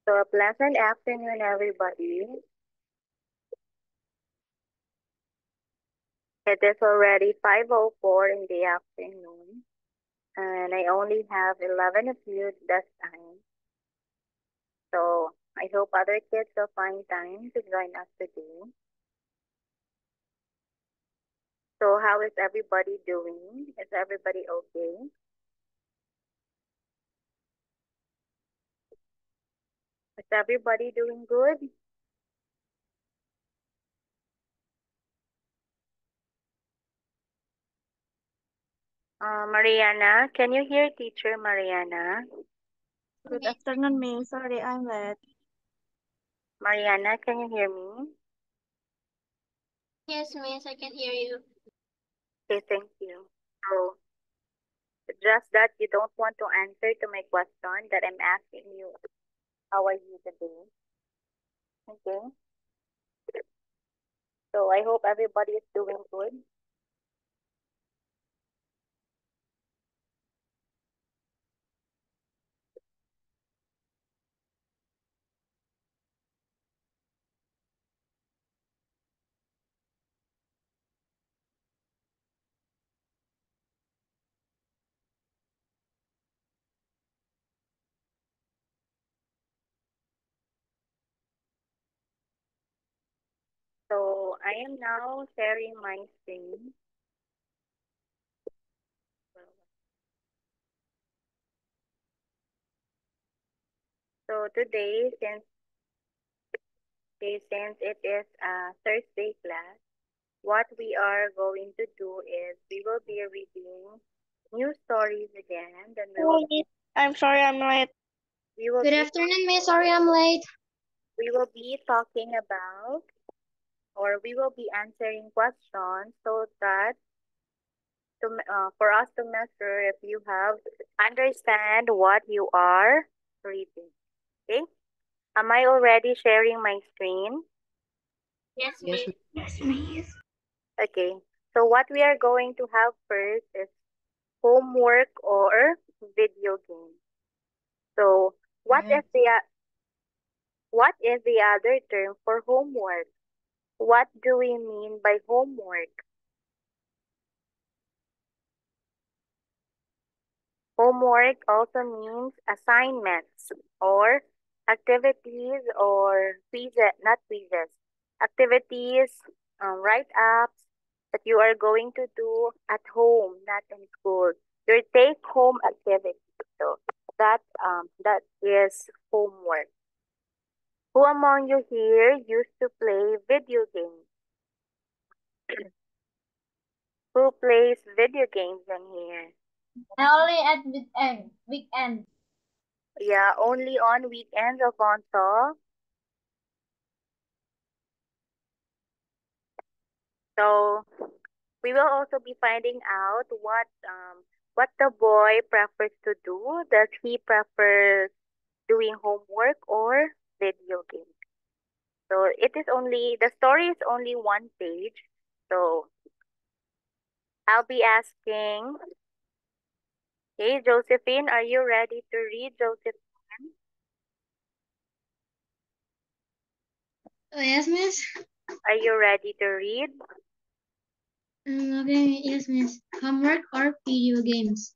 So a pleasant afternoon, everybody. It is already 5:04 in the afternoon, and I only have 11 of you this time. So I hope other kids will find time to join us today. So how is everybody doing? Is everybody okay? Is everybody doing good? Mariana, can you hear teacher Mariana? Good afternoon, Miss. Sorry, I'm late. Mariana, can you hear me? Yes, Miss, I can hear you. Okay, thank you. So just that you don't want to answer to my question that I'm asking you. How are you today? Okay. So I hope everybody is doing good. So I am now sharing my screen. So today, since it is a Thursday class, what we are going to do is we will be reading new stories again. Then Sorry. I'm sorry, I'm late. we will Good be afternoon, Miss. Sorry, I'm late. we will be talking about or we will be answering questions so that for us to measure if you have understand what you are reading. Okay? Am I already sharing my screen? Yes, Miss. Yes, Miss. Okay. So what we are going to have first is homework or video game. So what is the other term for homework? What do we mean by homework? Homework also means assignments or activities or quizzes, not quizzes, activities, write-ups that you are going to do at home, not in school. Your take-home activity. So that is homework. Who among you here used to play video games? Who plays video games in here? Only at weekend. Weekend. Yeah, only on weekends, Alfonso. So we will also be finding out what the boy prefers to do. Does he prefer doing homework or video games? So it is only the story is only one page. So I'll be asking, hey Josephine, are you ready to read, Josephine? Oh, yes, Miss. Are you ready to read? Okay, yes, Miss. Homework or video games?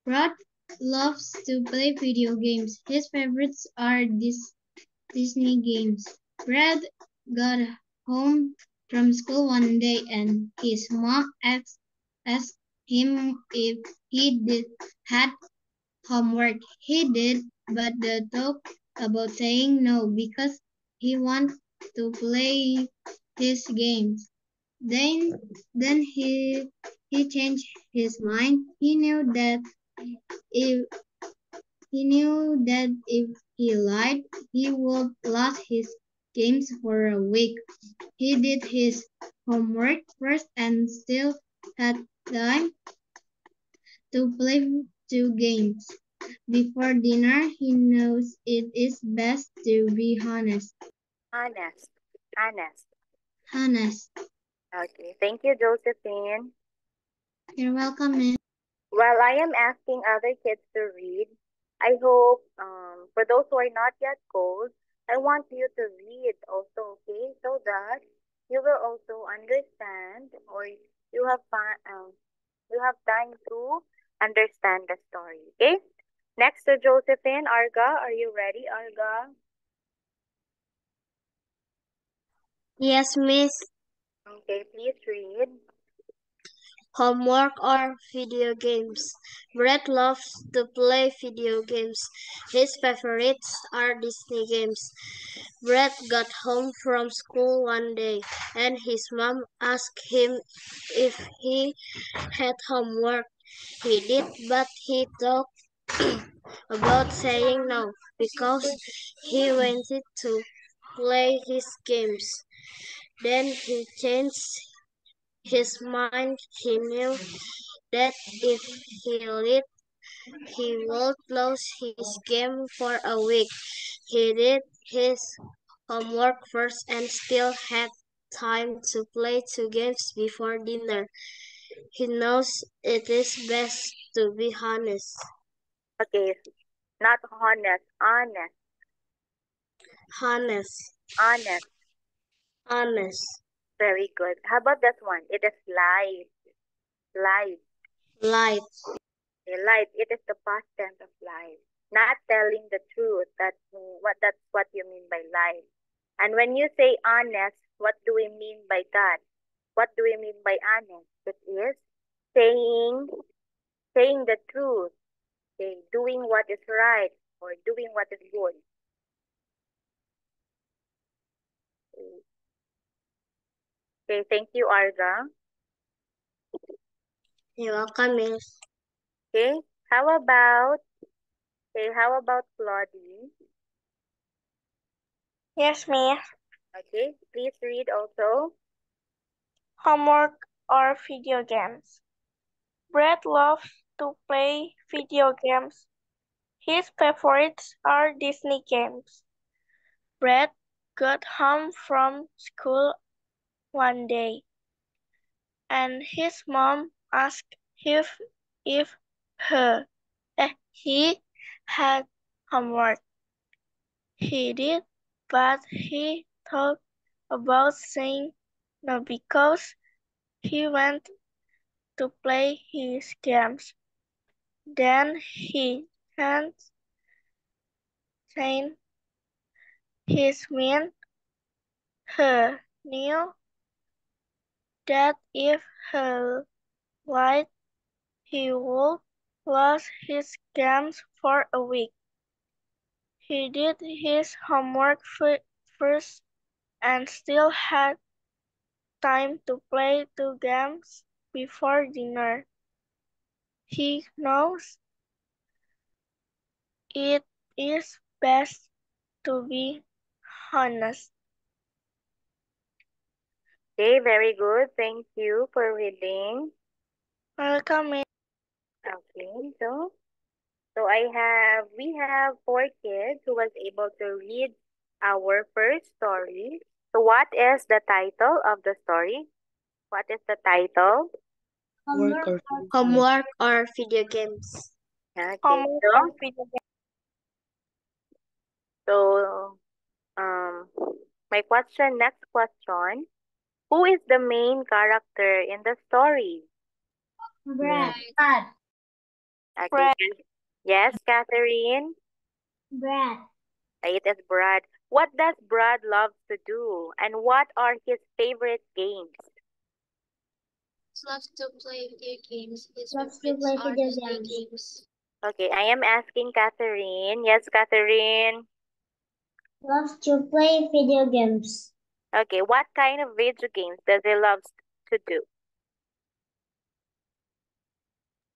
Rod loves to play video games. His favorites are Disney games. Brad got home from school one day and his mom asked him if he did had homework. He did, but the talk about saying no because he wanted to play his games. Then then he changed his mind. If if he lied, he would lose his games for a week. He did his homework first and still had time to play two games. Before dinner, he knows it is best to be honest. Honest. Honest. Honest. Okay. Thank you, Josephine. You're welcome, Miss. While I am asking other kids to read, I hope for those who are not yet cold, I want you to read also, okay, so that you will also understand, or you have you have time to understand the story. Okay. Next to Josephine, Arga, are you ready, Arga? Yes, Miss. Okay, please read. Homework or video games. Brett loves to play video games. His favorites are Disney games. Brett got home from school one day and his mom asked him if he had homework. He did, but he talked about saying no because he wanted to play his games. Then he changed his mind. He knew that if he lit, he would lose his game for a week. He did his homework first and still had time to play 2 games before dinner. He knows it is best to be honest. Okay, not honest, honest, Honest. honest. Honest. Very good. How about that one? It is lied, lied. Light. Lied. It is the past tense of lied. Not telling the truth. That's what you mean by lie. And when you say honest, what do we mean by that? What do we mean by honest? It is saying saying the truth, okay, doing what is right or doing what is good. Okay, thank you, Arga. You're welcome, Miss. Okay, how about Claudie? Yes, Miss. Okay, please read also. Homework or video games. Brett loves to play video games. His favorites are Disney games. Brett got home from school one day, and his mom asked if he had homework. He did, but he thought about saying no because he went to play his games. Then he changed his mind. He knew that if he lied, he would lose his games for a week. He did his homework first and still had time to play 2 games before dinner. He knows it is best to be honest. Okay, very good. Thank you for reading. Welcome. Okay, so we have 4 kids who was able to read our first story. So what is the title of the story? What is the title? Homework or video games. Okay, Homework or video games. so next question. Who is the main character in the story? Brett. Okay. Brett. Yes, Catherine. Brett. It is Brad. What does Brad love to do? And what are his favorite games? Loves to play video games. Games. Okay, I am asking Catherine. Yes, Catherine. Loves to play video games. Okay, what kind of video games does he love to do?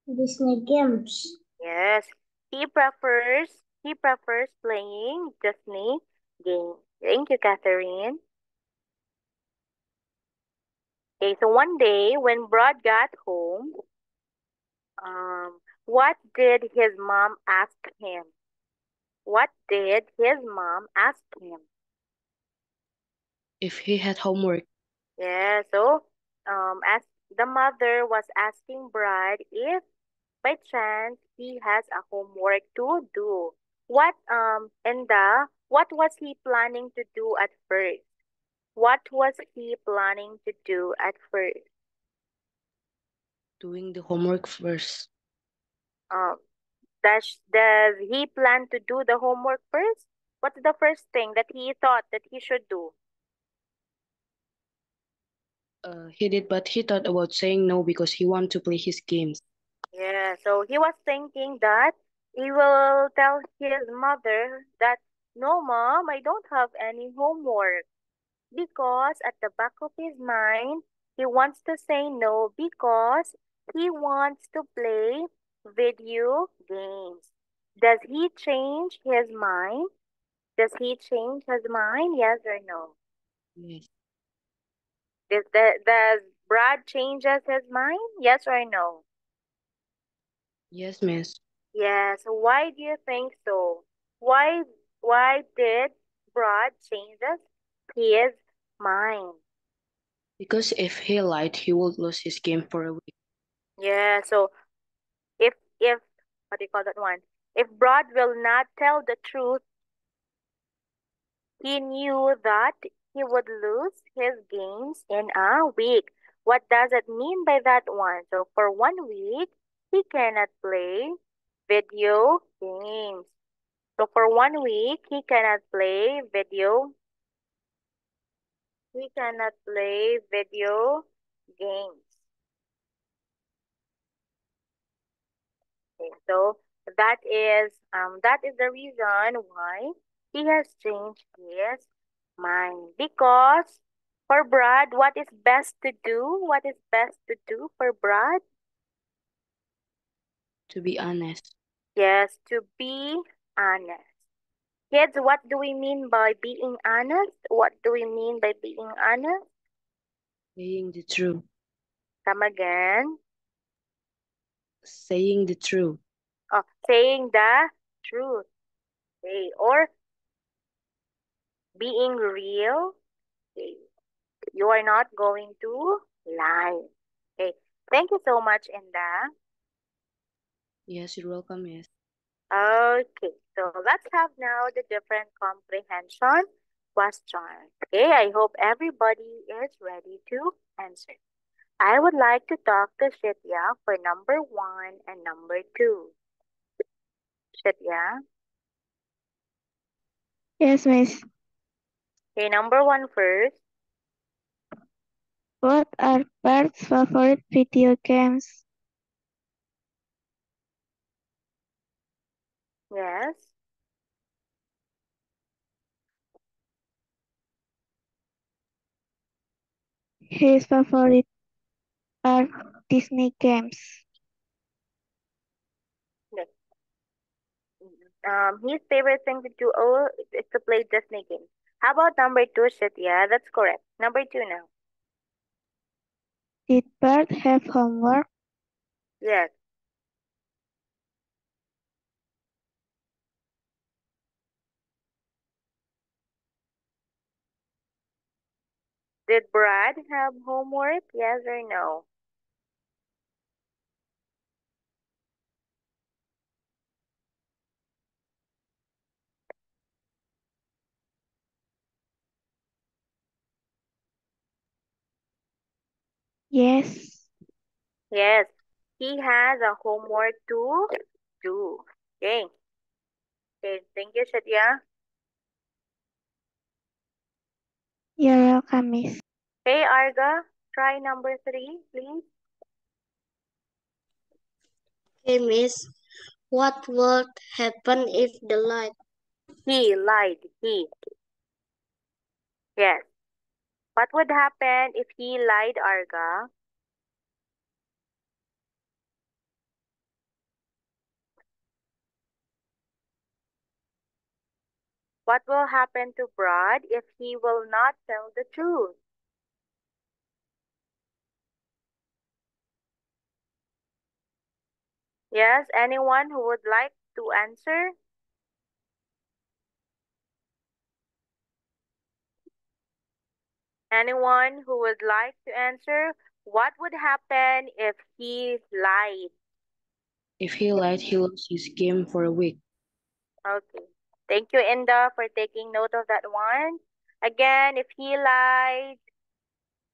Disney games. Yes, he prefers playing Disney games. Thank you, Catherine. Okay, so one day when Brad got home, what did his mom ask him? What did his mom ask him? If he had homework. Yeah, so as the mother was asking Brad if by chance he has a homework to do. What what was he planning to do at first? What was he planning to do at first? Doing the homework first. Um, does he plan to do the homework first? What's the first thing that he thought that he should do? He did, but he thought about saying no because he wanted to play his games. Yeah, so he was thinking that he will tell his mother that, no, mom, I don't have any homework. Because at the back of his mind, he wants to say no because he wants to play video games. Does he change his mind? Does he change his mind? Yes or no? Yes. Does Brad changes his mind? Yes or no? Yes, miss. Yes. Why do you think so? Why why did Brad changes his mind? Because if he lied, he would lose his game for a week. Yeah, so if what do you call that one? If Brad will not tell the truth, he knew that he would lose his games in a week. What does it mean by that one? So for 1 week, he cannot play video games. So for 1 week, he cannot play video games. Okay, so that is the reason why he has changed his mind. Because for Brad, what is best to do? What is best to do for Brad? To be honest. Yes, to be honest. Kids, what do we mean by being honest? What do we mean by being honest? Saying the truth. Come again. Saying the truth. Oh, saying the truth. Okay, or being real. Okay. You are not going to lie. Okay. Thank you so much, Inda. Yes, you're welcome, miss. Okay. So let's have now the different comprehension question. Okay. I hope everybody is ready to answer. I would like to talk to Shitya for number 1 and number 2. Shitya. Yes, miss. Okay. Number 1 first. What are Bert's favorite video games? Yes. His favorite are Disney games. Yes. His favorite thing to do is to play Disney games. How about number 2, Shitya? That's correct. Number 2 now. Did Bert have homework? Yes. Did Brad have homework? Yes or no? Yes. Yes. He has a homework to do. Okay. Okay. Thank you, Shadya. You're welcome, miss. Hey, Arga. Try number 3, please. Hey, miss, what would happen if the light? He lied. He. Yes. What would happen if he lied, Arga? What will happen to Brad if he will not tell the truth? Yes, anyone who would like to answer? Anyone who would like to answer? What would happen if he lied? If he lied, he lost his game for a week. Okay. Thank you, Inda, for taking note of that one. Again, if he lied,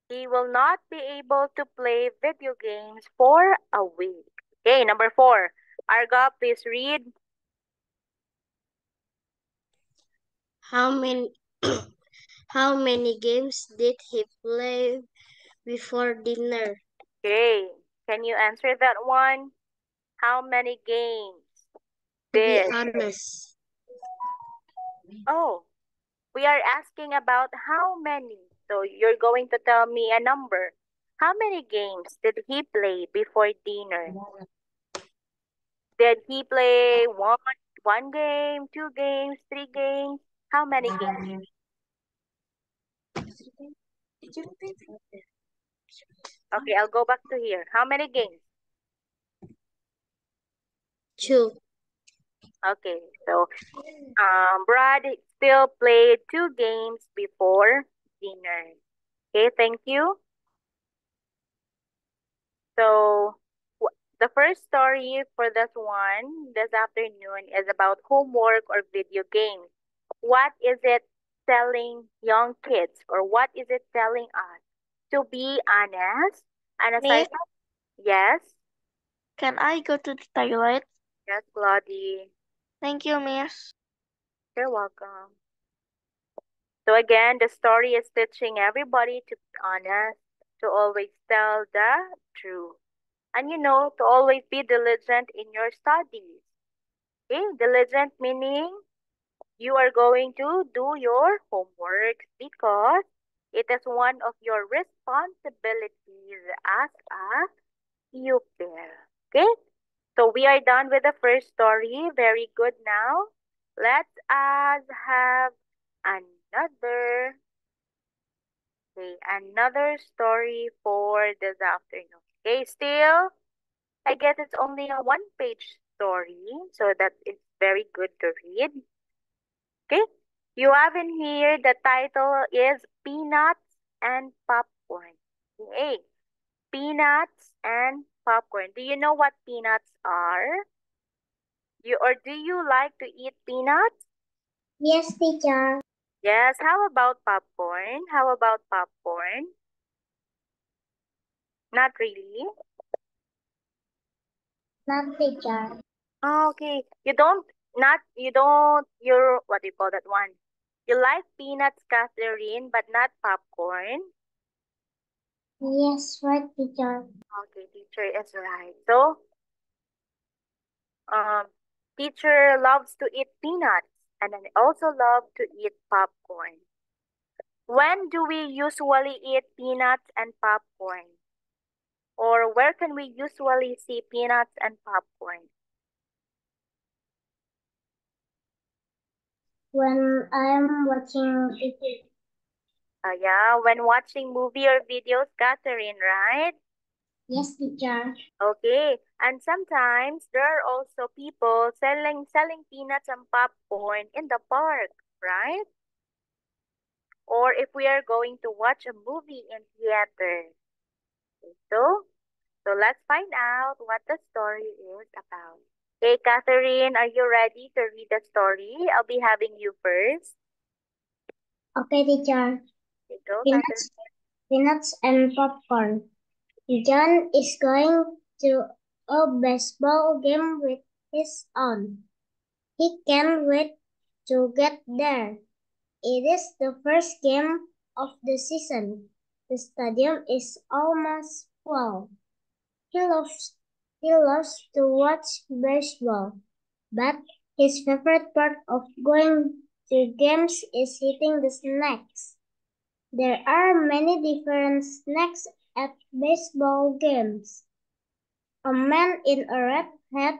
he will not be able to play video games for a week. Okay, number 4. Arga, please read. How many how many games did he play before dinner? Okay, can you answer that one? How many games To be did... honest, Oh, we are asking about how many. So you're going to tell me a number. How many games did he play before dinner? Did he play one game, 2 games, 3 games? How many games? Okay, I'll go back to here. How many games? 2. Okay, so Brad still played 2 games before dinner. Okay, thank you. So the first story for this one this afternoon is about homework or video games. What is it telling young kids, or what is it telling us? To be honest, and as I Miss, said, yes, can I go to the toilet? yes, Claudie, Thank you, Miss. you're welcome. So again, the story is teaching everybody to be honest, to always tell the truth, and to always be diligent in your studies. Okay, diligent meaning you are going to do your homework because it is one of your responsibilities as a pupil. Okay, so we are done with the first story. Very good now. Let us have another, another story for this afternoon. Okay, still, I guess it's only a one-page story, so that is very good to read. Okay, you have in here the title is Peanuts and Popcorn. Okay, peanuts and popcorn. Do you know what peanuts are? Do you like to eat peanuts? Yes, teacher. Yes. How about popcorn? How about popcorn? Not really. Not teacher. Oh, okay. You're, what do you call that one? You like peanuts, Catherine, but not popcorn? Yes, right, teacher. Okay, teacher is right. So, um, teacher loves to eat peanuts and I also love to eat popcorn. When do we usually eat peanuts and popcorn? Or where can we usually see peanuts and popcorn? When I'm watching TV. Yeah, when watching movie or videos, Catherine, right? Yes, teacher. Okay, and sometimes there are also people selling peanuts and popcorn in the park, right? Or if we are going to watch a movie in theater. So let's find out what the story is about. Okay, Catherine, are you ready to read the story? I'll be having you first. Okay, teacher. Okay, go, Peanuts, Catherine. peanuts and popcorn. John is going to a baseball game with his aunt. He can't wait to get there. It is the first game of the season. The stadium is almost full. He loves to watch baseball, but his favorite part of going to games is eating the snacks. There are many different snacks at baseball games. A man in a red hat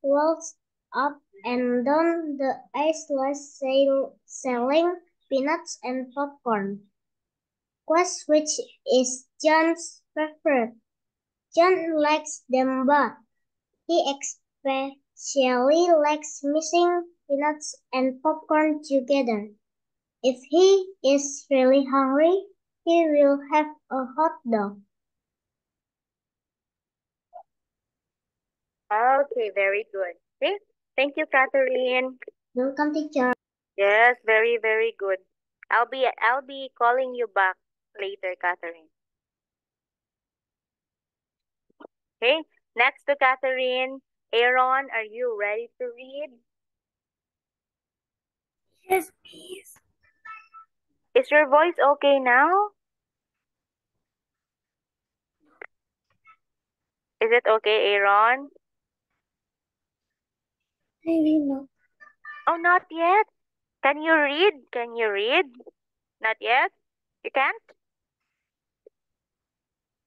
walks up and down the aisle selling peanuts and popcorn. Quest which is John's favorite. John likes them both. He especially likes mixing peanuts and popcorn together. If he is really hungry, he will have a hot dog. Okay, very good. Okay, thank you, Catherine. Welcome, teacher. Yes, very, very good. I'll be calling you back later, Catherine. Okay, next to Catherine, Aaron, are you ready to read? Yes, please. Is your voice okay now? Is it okay, Aaron? Maybe no. Oh, not yet. Can you read? Can you read? Not yet? You can't?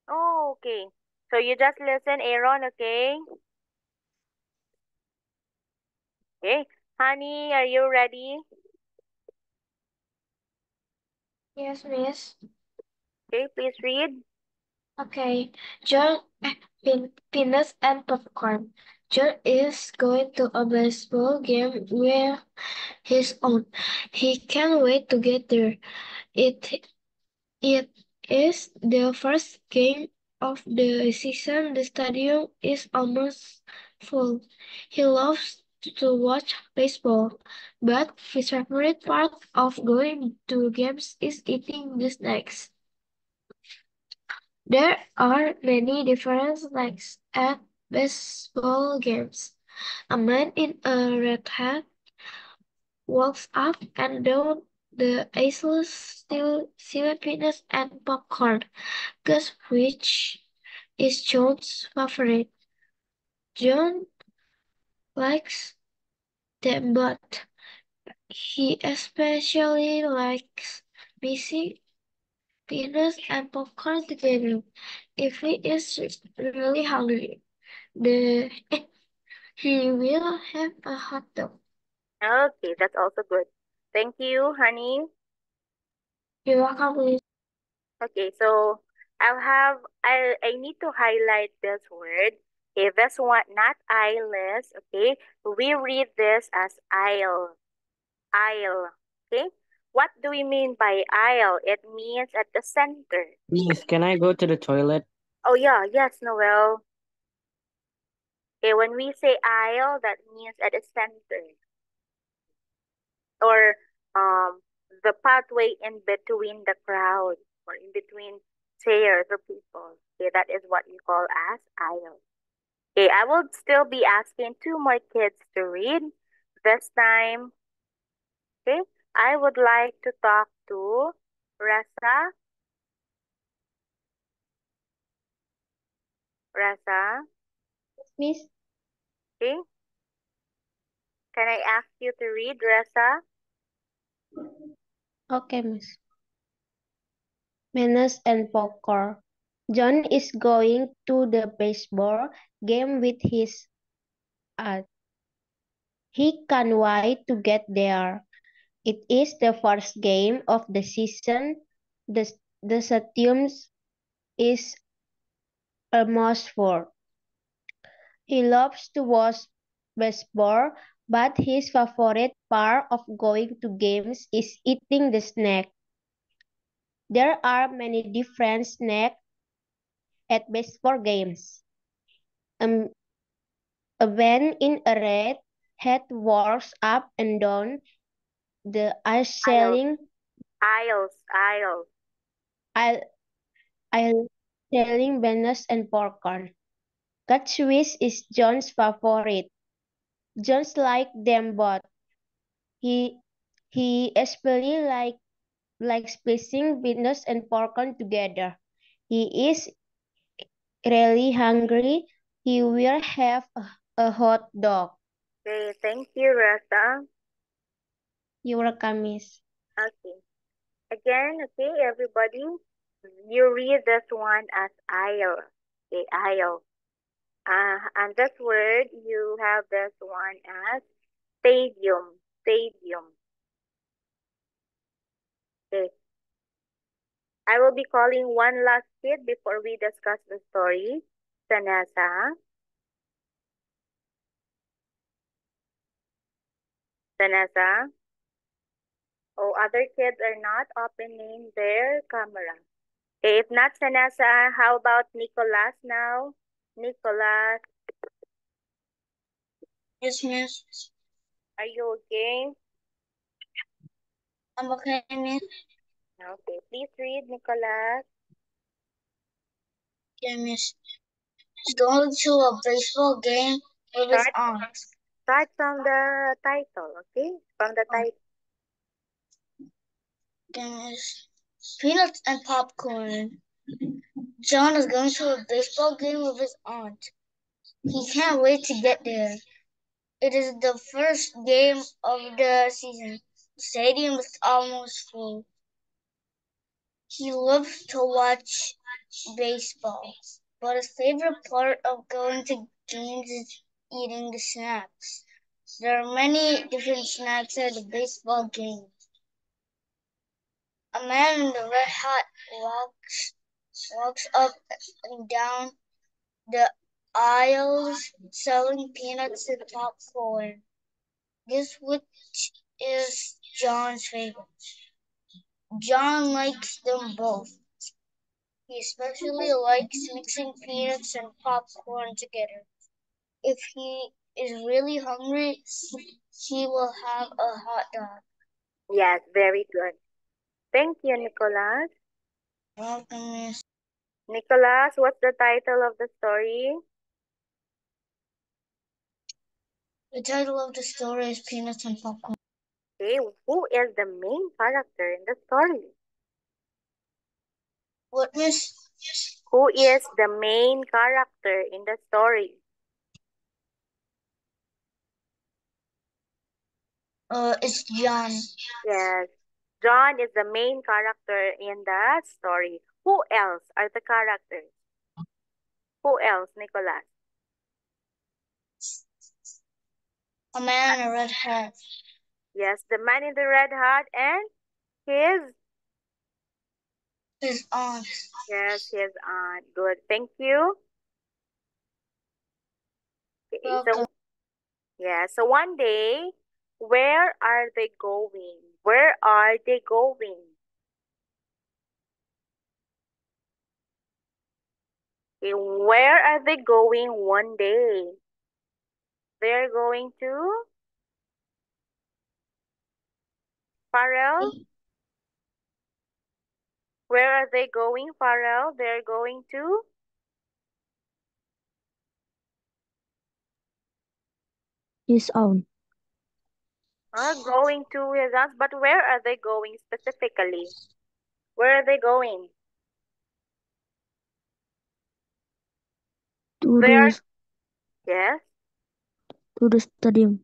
Oh, okay. So you just listen, Aaron, okay? Okay. Honey, are you ready? Yes, miss. Okay, please read. Okay. John, peanuts and popcorn. John is going to a baseball game where his own. He can't wait to get there. It it is the first game of the season. The stadium is almost full. He loves to watch baseball, but his favorite part of going to games is eating the snacks. There are many different snacks at baseball games. A man in a red hat walks up and down the aisles, still peanuts and popcorn. Guess which is John's favorite? John likes them, but he especially likes mixing peanuts and popcorn together. If he is really hungry, the he will have a hot dog. Okay, that's also good. Thank you, honey. You're welcome, Miss. Okay, so I need to highlight this word. Okay, this one, not eyeless, okay? We read this as aisle. Aisle. Okay? What do we mean by aisle? It means at the center. Miss, can I go to the toilet? Oh yeah, yes, Noel. Okay, when we say aisle, that means at the center. Or the pathway in between the crowd or in between chairs or people. Okay, that is what we call as aisle. Okay, I will still be asking two more kids to read. This time, okay, I would like to talk to Rasa. Rasa, Miss, okay. Can I ask you to read, Rasa? okay, Miss. Menace and popcorn. John is going to the baseball game with his aunt. He can't wait to get there. It is the first game of the season. The, the stadium is almost full. He loves to watch baseball, but his favorite part of going to games is eating the snack. There are many different snacks at baseball games. Um, a man in a red hat walks up and down the aisle Aisles, selling aisles. aisle, aisle selling bananas and popcorn. Catfish is John's favorite. John's like them both. He he especially likes placing bananas and popcorn together. He is really hungry. He will have a hot dog. Okay, thank you, Rasa. You welcome, Miss. Okay. Again, okay, everybody, you read this one as aisle. Okay, aisle. And this word, you have this one as stadium. Stadium. Okay. I will be calling one last kid before we discuss the story. Sanasa. Sanasa. Oh, other kids are not opening their camera. Okay, if not Sanasa, how about Nicolas now? Nicolas. Yes, miss. Are you okay? I'm okay, miss. Okay, please read, Nicholas. Yeah, miss. He's going to a baseball game with his aunt. Start from the title, okay? From the title. Yeah, miss. Peanuts and popcorn. John is going to a baseball game with his aunt. He can't wait to get there. It is the first game of the season. The stadium is almost full. He loves to watch baseball, but his favorite part of going to games is eating the snacks. There are many different snacks at the baseball game. A man in the red hat walks up and down the aisles selling peanuts and popcorn. Guess which is John's favorite? John likes them both. He especially likes mixing peanuts and popcorn together. If he is really hungry, he will have a hot dog. Yes, very good. Thank you, Nicholas. Welcome, miss. Nicholas, what's the title of the story? The title of the story is Peanuts and Popcorn. Okay, who is the main character in the story? What, miss? Who is the main character in the story? It's John. Yes, John is the main character in the story. Who else are the characters? Who else, Nicholas? A man in a red hat. Yes, the man in the red hat and His aunt. yes, his aunt. Good, thank you. Okay, Welcome. so one day, where are they going? Where are they going? Okay, where are they going one day? They're going to Farrell? Where are they going, Farrell? They're going to His own. going to his aunt's, but where are they going specifically? Where are they going? To They're the yes. to the stadium.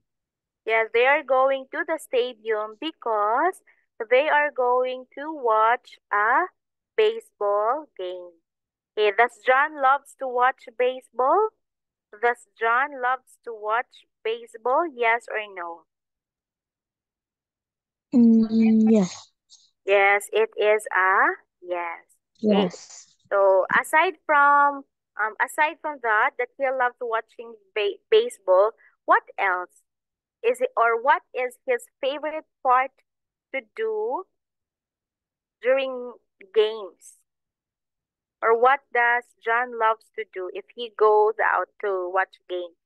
Yes, they are going to the stadium because they are going to watch a baseball game. Okay, does John loves to watch baseball? Does John loves to watch baseball? Yes or no? Yes. Yes, it is a yes. Okay. Yes. So aside from that he loves watching baseball, what else is it, or what is his favorite part to do during games? Or what does John loves to do if he goes out to watch games?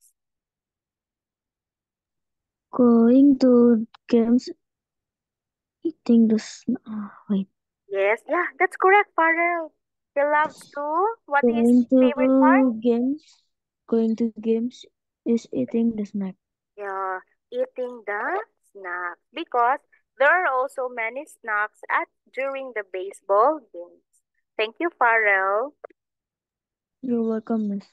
Going to games, eating the wait. Yes, yeah, that's correct, Farrell. He loves to. What is Going his favorite part? to games. Going to games is eating the snack. Yeah, eating the snacks because there are also many snacks at during the baseball games. Thank you, Farrell. You're welcome, miss.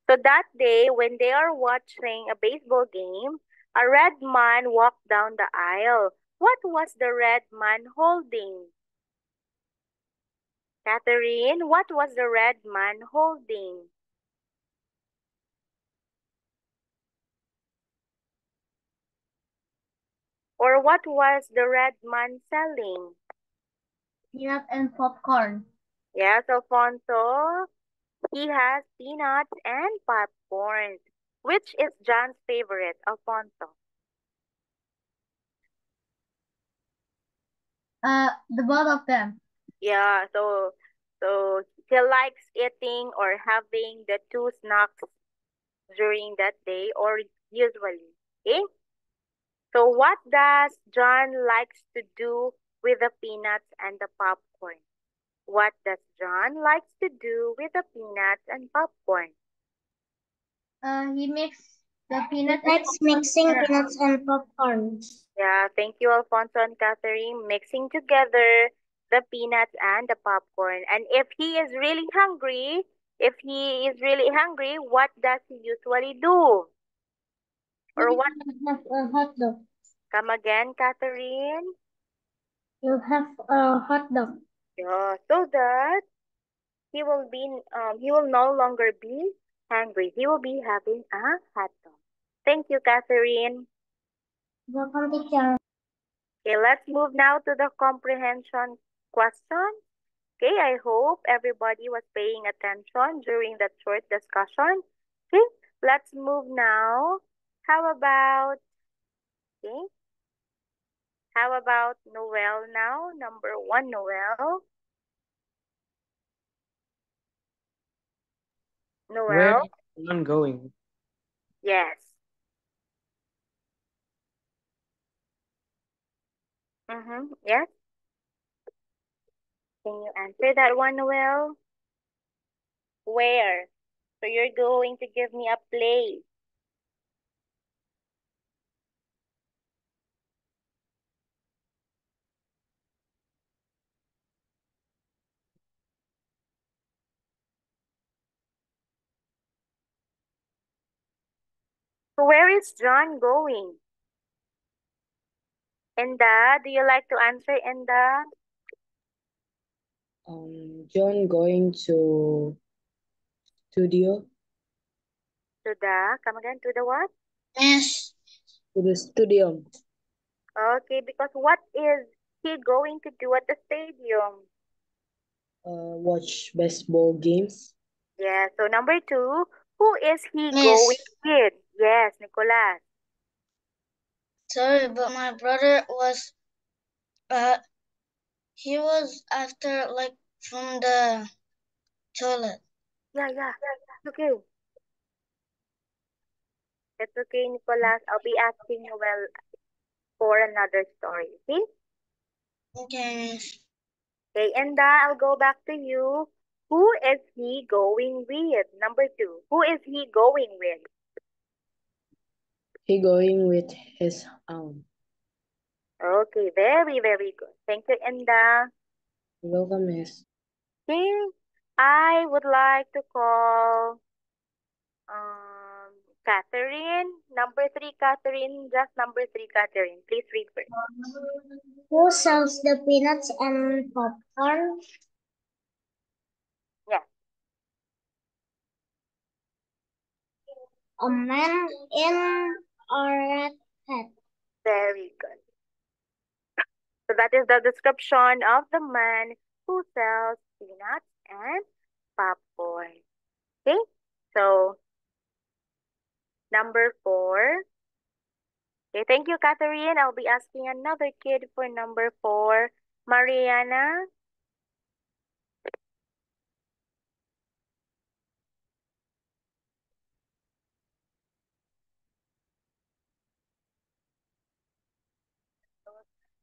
So that day, when they are watching a baseball game, a red man walked down the aisle. What was the red man holding? Catherine, what was the red man holding? Or what was the red man selling? Peanut and popcorn. Yes, Alfonso. He has peanuts and popcorn. Which is John's favorite, Alfonso? The both of them. Yeah, so he likes eating or having the two snacks during that day or usually. Okay? So what does John likes to do with the peanuts and the popcorn? What does John likes to do with the peanuts and popcorn? He makes the He peanuts. likes mixing peanuts and popcorn. Yeah, thank you, Alfonso and Catherine. Mixing together the peanuts and the popcorn. And if he is really hungry, what does he usually do? Or what? Have a hot dog. Come again, Catherine. You have a hot dog. Yeah, so that he will no longer be hungry. He will be having a hot dog. Thank you, Catherine. Welcome, teacher. Okay, let's move now to the comprehension question. Okay, I hope everybody was paying attention during that short discussion. Okay, let's move now. How about Noel now? Number 1, Noel. Where Noel? is John going? Yes. Yes. Can you answer that one, Noel? Where? So you're going to give me a place. So where is John going? Enda, do you like to answer, Enda? John going to studio. Come again, to the what? Yes. To the stadium. Okay, because what is he going to do at the stadium? Watch baseball games. Yeah, so number 2, who is he going with? Yes, Nicolas. Sorry, but my brother was, he was after, like, from the toilet. Yeah. Okay. It's okay, Nicolas. I'll be asking you for another story, okay? Okay. Okay, Enda, I'll go back to you. Who is he going with? Number 2, who is he going with? He going with his aunt. Okay, very, very good. Thank you, Enda. Welcome, miss. Okay, I would like to call Catherine. Number 3, Catherine. Just number 3, Catherine. Please read first. Who sells the peanuts and popcorn? Yes. A man in a red hat. Very good. So that is the description of the man who sells peanuts and popcorn. Okay, so number 4. Okay, thank you, Catherine. I'll be asking another kid for number 4. Mariana.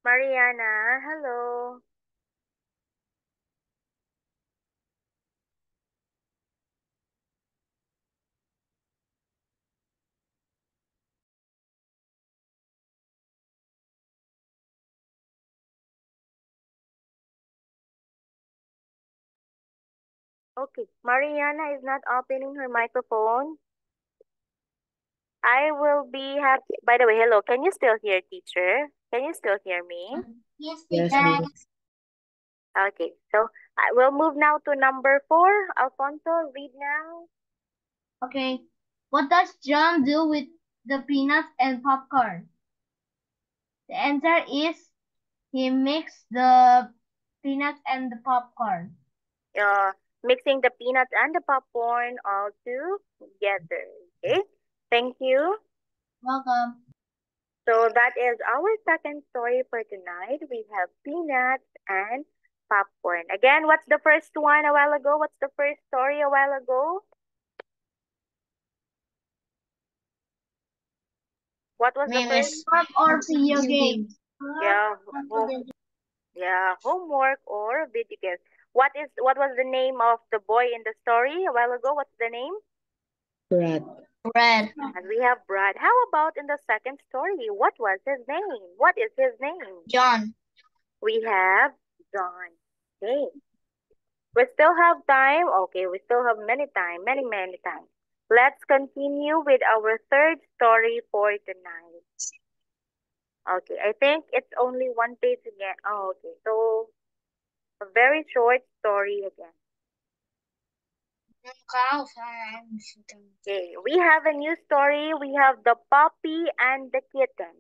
Mariana, hello. Okay, Mariana is not opening her microphone. I will be happy. By the way, hello. Can you still hear, teacher? Can you still hear me? Yes, Yes, teacher. miss. Okay, so I will move now to number 4. Alfonso, read now. Okay. What does John do with the peanuts and popcorn? The answer is he mixes the peanuts and the popcorn. Mixing the peanuts and the popcorn all together. Okay, thank you. Welcome. So that is our second story for tonight. We have peanuts and popcorn. Again, what's the first one a while ago? What's the first story a while ago? What was the first? Miss. Work or video Video game? games. Yeah, Or yeah, homework or video games. What was the name of the boy in the story a while ago? What's the name? Brad. Red. And we have Brad. How about in the second story? What was his name? What is his name? John. We have John. Okay. We still have time. Okay, we still have many time. Let's continue with our third story for tonight. Okay, I think it's only one page again. Oh, okay. So a very short story again. Okay, we have a new story. We have the puppy and the kitten.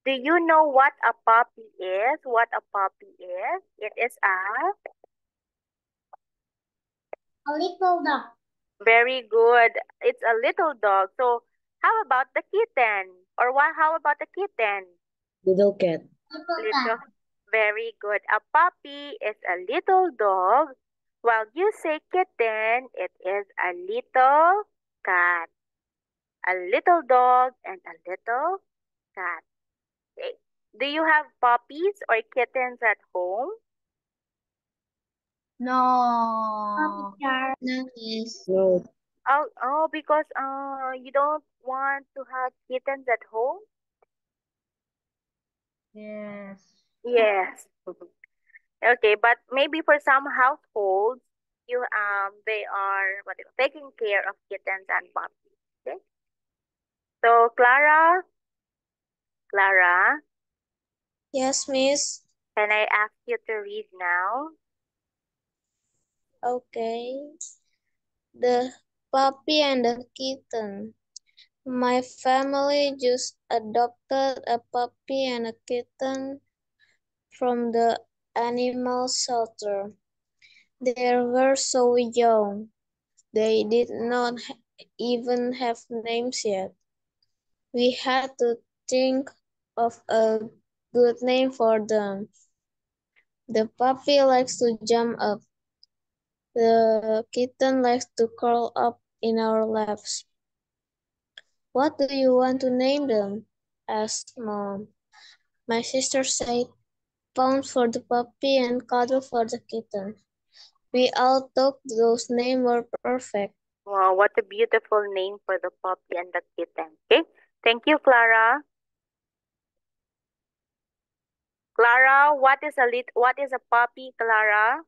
Do you know what a puppy is? What a puppy is? It is a little dog. very good. It's a little dog. So how about the kitten? Or what? How about the kitten? Little cat. Little Little. cat. Very good. A puppy is a little dog. While you say kitten, it is a little cat. A little dog and a little cat. Okay. Do you have puppies or kittens at home? No. No, yes. No. Oh, because you don't want to have kittens at home? Yes. Yes. Okay, but maybe for some households, they are taking care of kittens and puppies. Okay. So Clara, Yes, miss. can I ask you to read now? Okay. The puppy and the kitten. My family just adopted a puppy and a kitten from the animal shelter. They were so young. They did not even have names yet. We had to think of a good name for them. The puppy likes to jump up. The kitten likes to curl up in our laps. What do you want to name them? Asked Mom. My sister said, Pound for the puppy and Cuddle for the kitten. We all thought those names were perfect. Wow, what a beautiful name for the puppy and the kitten. Okay, thank you, Clara. Clara, what is a puppy, Clara?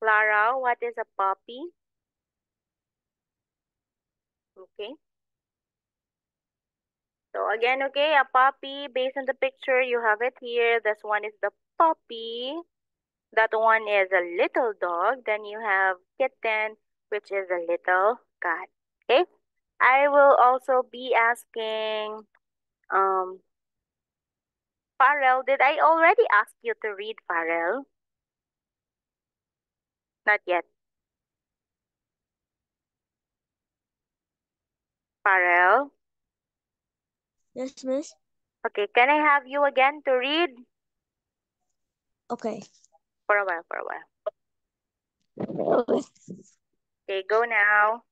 Clara, what is a puppy? Okay. So again, okay, a puppy, based on the picture, you have it here. This one is the puppy. That one is a little dog. Then you have kitten, which is a little cat. Okay. I will also be asking, Farrell, did I already ask you to read, Farrell? Not yet. Farrell? Yes, miss. Okay, can I have you again to read? Okay. For a while. Okay, go now.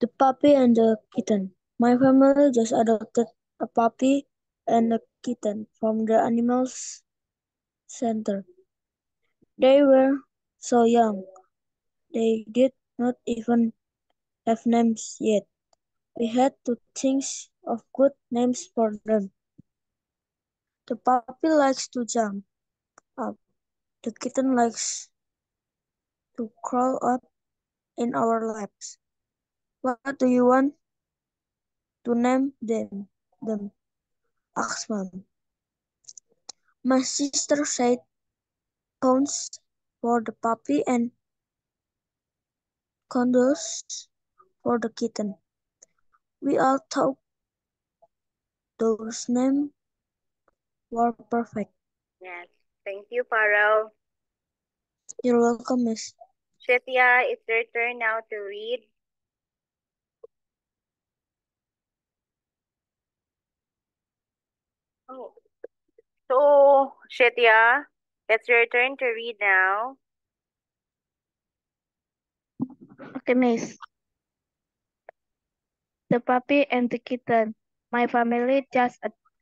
The puppy and the kitten. My family just adopted a puppy and a kitten from the animals center. They were so young. They did not even have names yet. We had to think of good names for them. The puppy likes to jump up. The kitten likes to crawl up in our laps. What do you want to name them? Asked Mom. My sister said Pounds for the puppy and Cuddles for the kitten. We all thought those names were perfect. Yes. Thank you, Farrell. You're welcome, miss. Shethia, it's your turn now to read. Oh. So, Shethia, it's your turn to read now. Okay, Miss. The puppy and the kitten. My family just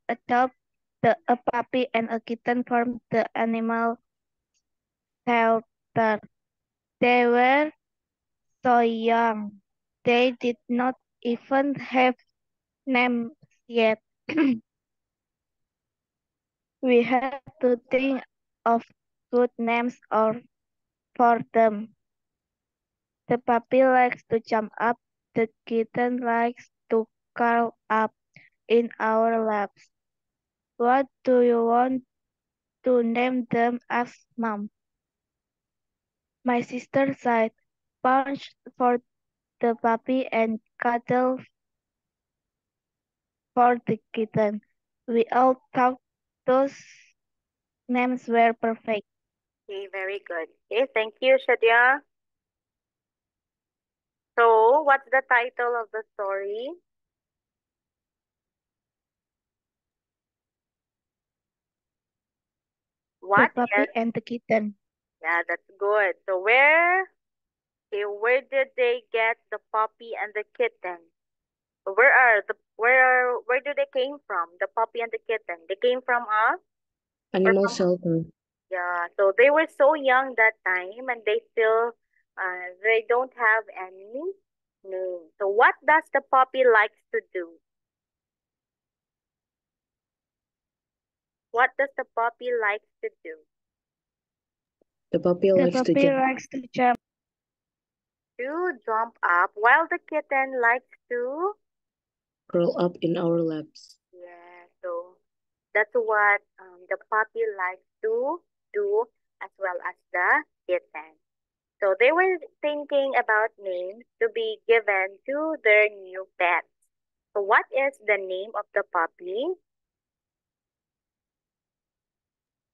adopted a puppy and a kitten from the animal shelter. They were so young. They did not even have names yet. We had to think of good names for them. The puppy likes to jump up. The kitten likes to curl up in our laps. What do you want to name them? Asked Mom. My sister sighed, punched for the puppy and cuddled for the kitten. We all thought those names were perfect. Okay, very good. Okay, thank you, Shadia. So, what's the title of the story? What The puppy is? and the kitten. Yeah, that's good. So, where did they get the puppy and the kitten? Where do they came from? The puppy and the kitten. They came from us or Animal from? shelter. Yeah. So they were so young that time, and they don't have any name. So what does the puppy likes to do? What does the puppy likes to do? The puppy The likes to puppy jump. likes to jump. To jump up, while the kitten likes to. Curl up in our laps. Yeah. So that's what the puppy likes to do, as well as the kitten. So they were thinking about names to be given to their new pets. So what is the name of the puppy?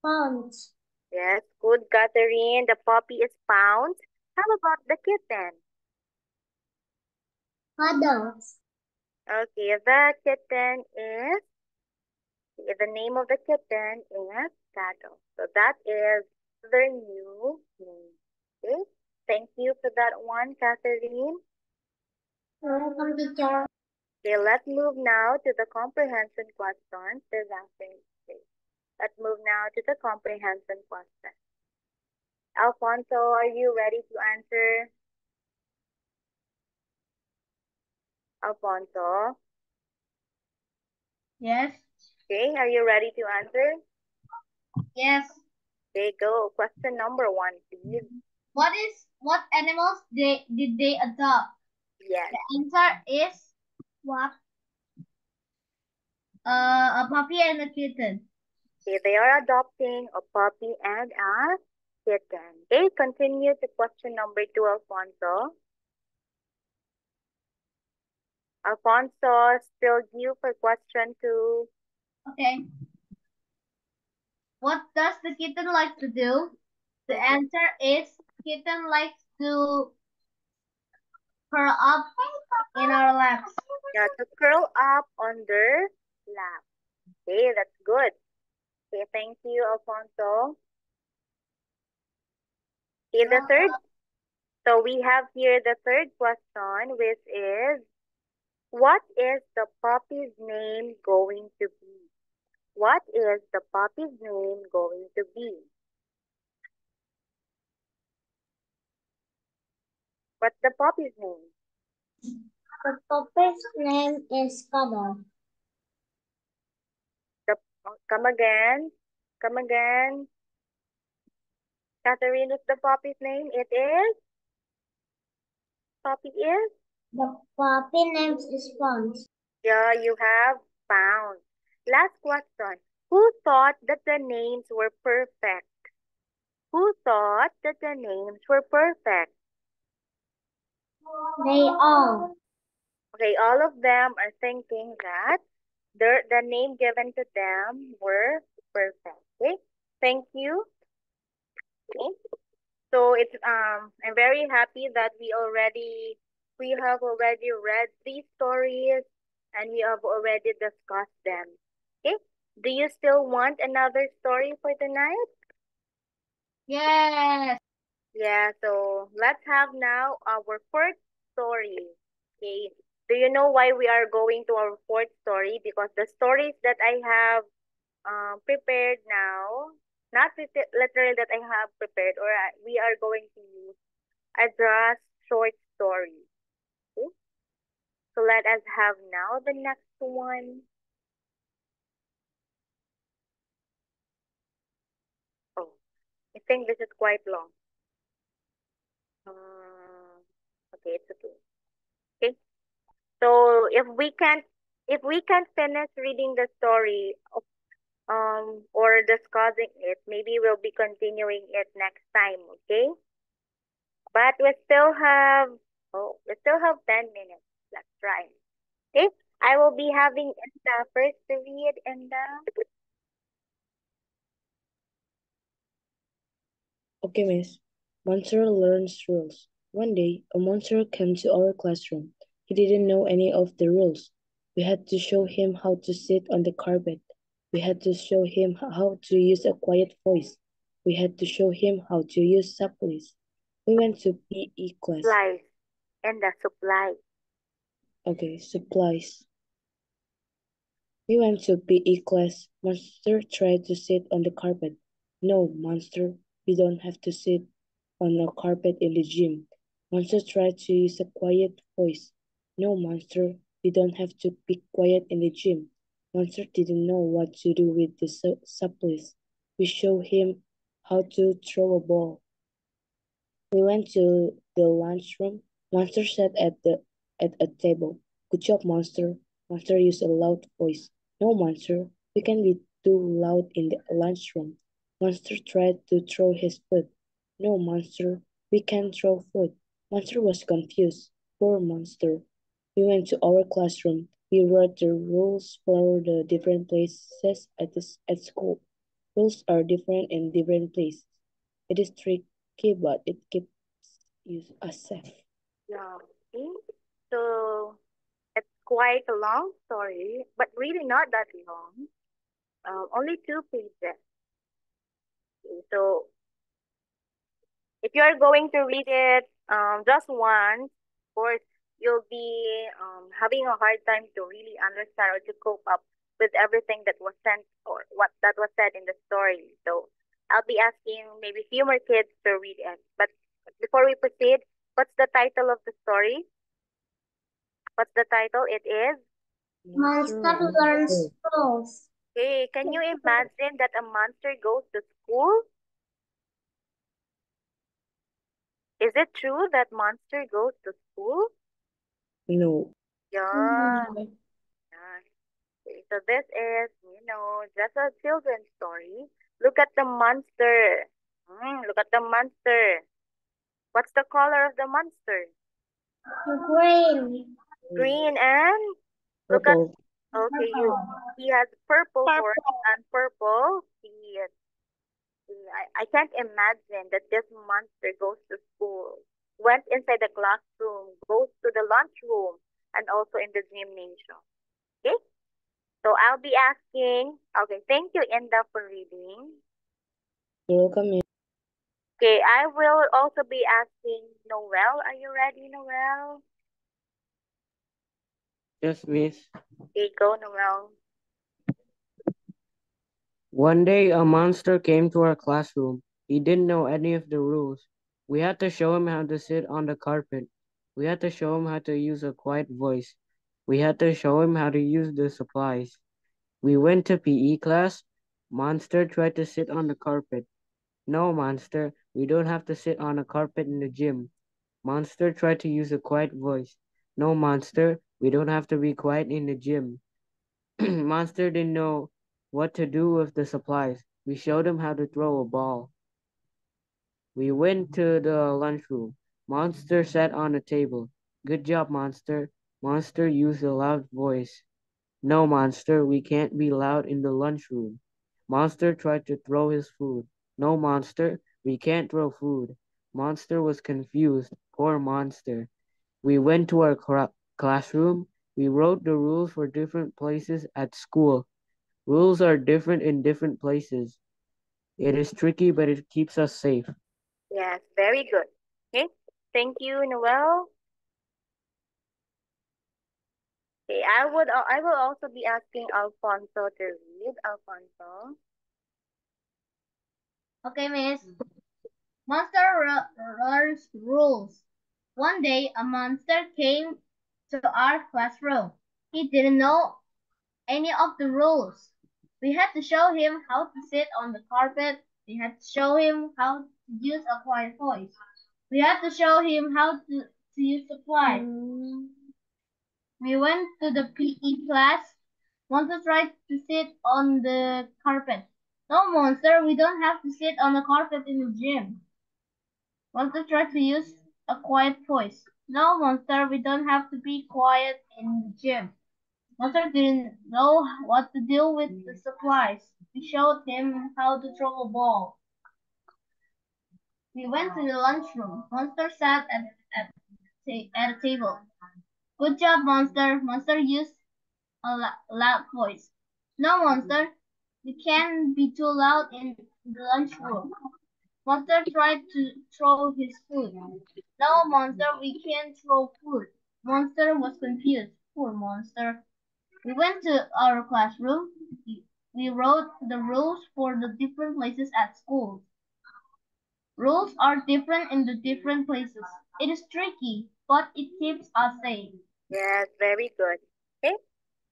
Pounds. Yes, good, Catherine. The puppy is Pounds. How about the kitten? Puddles. Okay, the name of the kitten is Cuddle. So that is their new name. Okay, thank you for that one, Catherine. Welcome, teacher. Okay, let's move now to the comprehension questions. Let's move now to the comprehension question. Alfonso, are you ready to answer? Alfonso? Yes. Okay, are you ready to answer? Yes. Okay, go. Question number 1, please. What animals did they adopt? Yes. The answer is What? a puppy and a kitten. Okay, they are adopting a puppy and a kitten. Okay, continue to question number 2, Alfonso. Alfonso, still due for question 2. Okay. What does the kitten like to do? The answer is kitten likes to curl up in our laps. Yeah, to curl up on their lap. Okay, that's good. Okay, thank you, Alfonso. Okay, the third. So we have here the third question, which is, what is the puppy's name going to be? What is the puppy's name going to be? What's the puppy's name? The puppy's name is Cuddle. Come again. Come again. Catherine, what's the puppy's name? It is? Puppy is? The puppy name is Pounds. Yeah, you have found. Last question. Who thought that the names were perfect? Who thought that the names were perfect? They all. Okay, all of them are thinking that the name given to them were perfect. Okay, thank you. Okay, so I'm very happy that we have already read these stories and we have already discussed them. Okay, do you still want another story for tonight? Yes. Yeah, so let's have now our fourth story. Okay. Do you know why we are going to our fourth story? Because the stories that I have prepared now, not literally that I have prepared, or we are going to use a just short story. Okay? So let us have now the next one. Oh, I think this is quite long. Okay, it's okay. Okay. So if we can't finish reading the story or discussing it, maybe we'll be continuing it next time, okay? But we still have 10 minutes. Let's try. Okay? I will be having Enda first to read, Enda. Okay, miss. Monster learns rules. One day, a monster came to our classroom. He didn't know any of the rules. We had to show him how to sit on the carpet. We had to show him how to use a quiet voice. We had to show him how to use supplies. We went to PE class. Supplies. Enda, supply. Okay, supplies. We went to PE class. Monster tried to sit on the carpet. No, Monster, we don't have to sit on a carpet in the gym. Monster tried to use a quiet voice. No, Monster, we don't have to be quiet in the gym. Monster didn't know what to do with the supplies. We showed him how to throw a ball. We went to the lunchroom. Monster sat at a table. Good job, Monster. Monster used a loud voice. No, Monster, we can be too loud in the lunchroom. Monster tried to throw his food. No, Monster, we can't throw food. Monster was confused. Poor Monster. We went to our classroom. We wrote the rules for the different places at school. Rules are different in different places. It is tricky, but it keeps you safe. Yeah. Okay. So it's quite a long story, but really not that long. Only 2 pages. Okay, so if you are going to read it just once, of course, you'll be having a hard time to really understand or to cope up with everything that was sent or what that was said in the story. So I'll be asking maybe few more kids to read it. But before we proceed, what's the title of the story? What's the title? It is. Monster learns rules. Hey, can you imagine that a monster goes to school? Is it true that monster goes to school? No. Yeah. Yeah. Okay, so this is, just a children's story. Look at the monster. Look at the monster. What's the color of the monster? Green. Green and look at. Purple. Okay, he has purple horns and purple feet. I can't imagine that this monster goes to school, went inside the classroom, goes to the lunchroom, and also in the gymnasium. Okay? So I'll be asking, okay, thank you, Inda, for reading. You're welcome, miss. Okay, I will also be asking Noel. Are you ready, Noel? Yes, miss. Okay, go, Noel. One day a monster came to our classroom. He didn't know any of the rules. We had to show him how to sit on the carpet. We had to show him how to use a quiet voice. We had to show him how to use the supplies. We went to PE class. Monster tried to sit on the carpet. No, Monster, we don't have to sit on a carpet in the gym. Monster tried to use a quiet voice. No, Monster, we don't have to be quiet in the gym. Monster didn't know what to do with the supplies. We showed him how to throw a ball. We went to the lunchroom. Monster sat on a table. Good job, Monster. Monster used a loud voice. No, Monster, we can't be loud in the lunchroom. Monster tried to throw his food. No, Monster, we can't throw food. Monster was confused. Poor Monster. We went to our classroom. We wrote the rules for different places at school. Rules are different in different places. It is tricky, but it keeps us safe. Yes, very good. Okay, thank you, Noel. Okay, I will also be asking Alfonso to read. Alfonso. Okay, Miss. Monster learns rules. One day, a monster came to our classroom. He didn't know any of the rules. We had to show him how to sit on the carpet. We had to show him how to use a quiet voice. We had to show him how to use supplies. We went to the PE class. Monster tried to sit on the carpet. No, Monster, we don't have to sit on the carpet in the gym. Monster tried to use a quiet voice. No, Monster, we don't have to be quiet in the gym. Monster didn't know what to do with the supplies. We showed him how to throw a ball. We went to the lunchroom. Monster sat at a table. Good job, Monster. Monster used a loud voice. No, Monster, you can't be too loud in the lunchroom. Monster tried to throw his food. No, Monster, we can't throw food. Monster was confused. Poor Monster. We went to our classroom. We wrote the rules for the different places at school. Rules are different in the different places. It is tricky, but it keeps us safe. Yes, very good. Okay,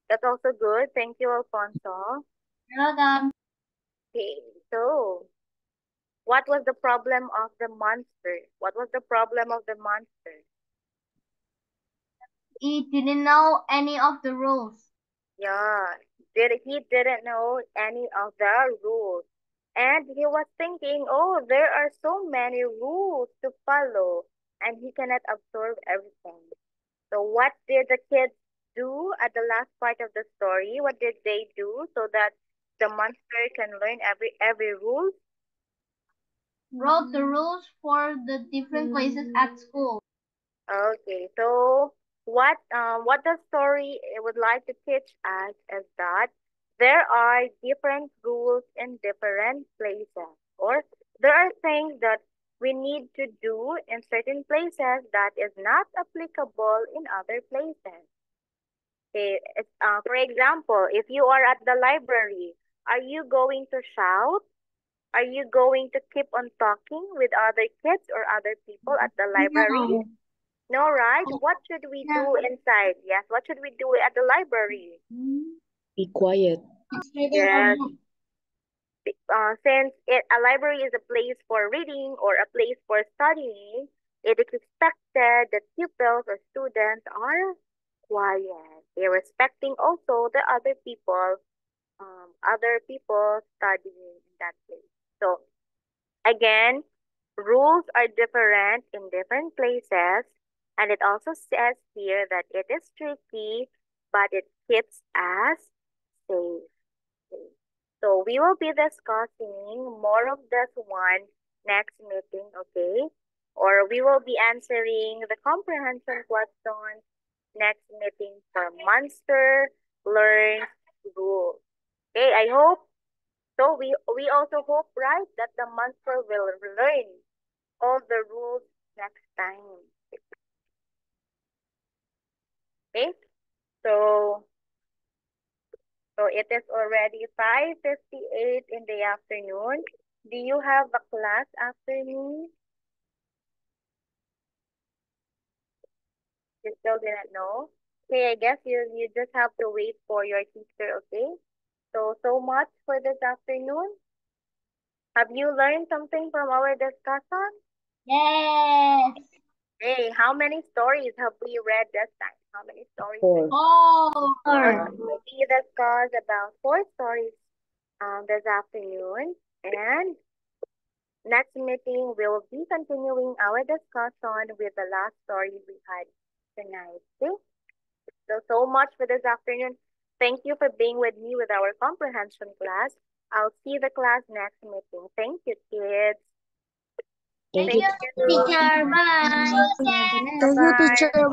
that's also good. Thank you, Alfonso. You're welcome. Okay, so what was the problem of the monster? What was the problem of the monster? He didn't know any of the rules. Yeah, he didn't know any of the rules. And he was thinking, oh, there are so many rules to follow, and he cannot absorb everything. So what did the kids do at the last part of the story? What did they do so that the monster can learn every rule? Wrote the rules for the different places at school. Okay, so what the story would like to teach us is that there are different rules in different places, or there are things that we need to do in certain places that is not applicable in other places. Okay, for example, if you are at the library, are you going to shout? Are you going to keep on talking with other kids or other people at the library? No, right? What should we do inside? Yes, what should we do at the library? Be quiet. Yes, since a library is a place for reading or a place for studying, it is expected that pupils or students are quiet. They're respecting also the other people studying in that place. So again, rules are different in different places, and it also says here that it is tricky, but it keeps us safe. Okay. So we will be discussing more of this one next meeting, okay? Or we will be answering the comprehension questions next meeting for Monster Learn Rules. Okay, I hope so. We also hope, right, that the monster will learn all the rules next time. Okay, so it is already 5:58 in the afternoon. Do you have a class after me? You still didn't know? Okay, I guess you just have to wait for your teacher, okay? So much for this afternoon. Have you learned something from our discussion? Yes. Hey, how many stories have we read this time? How many stories? 4. We discussed about 4 stories this afternoon, and next meeting we'll be continuing our discussion with the last story we had tonight. Okay? So much for this afternoon. Thank you for being with me with our comprehension class. I'll see the class next meeting. Thank you, kids. Thank you. Teacher, bye. Bye. Bye-bye.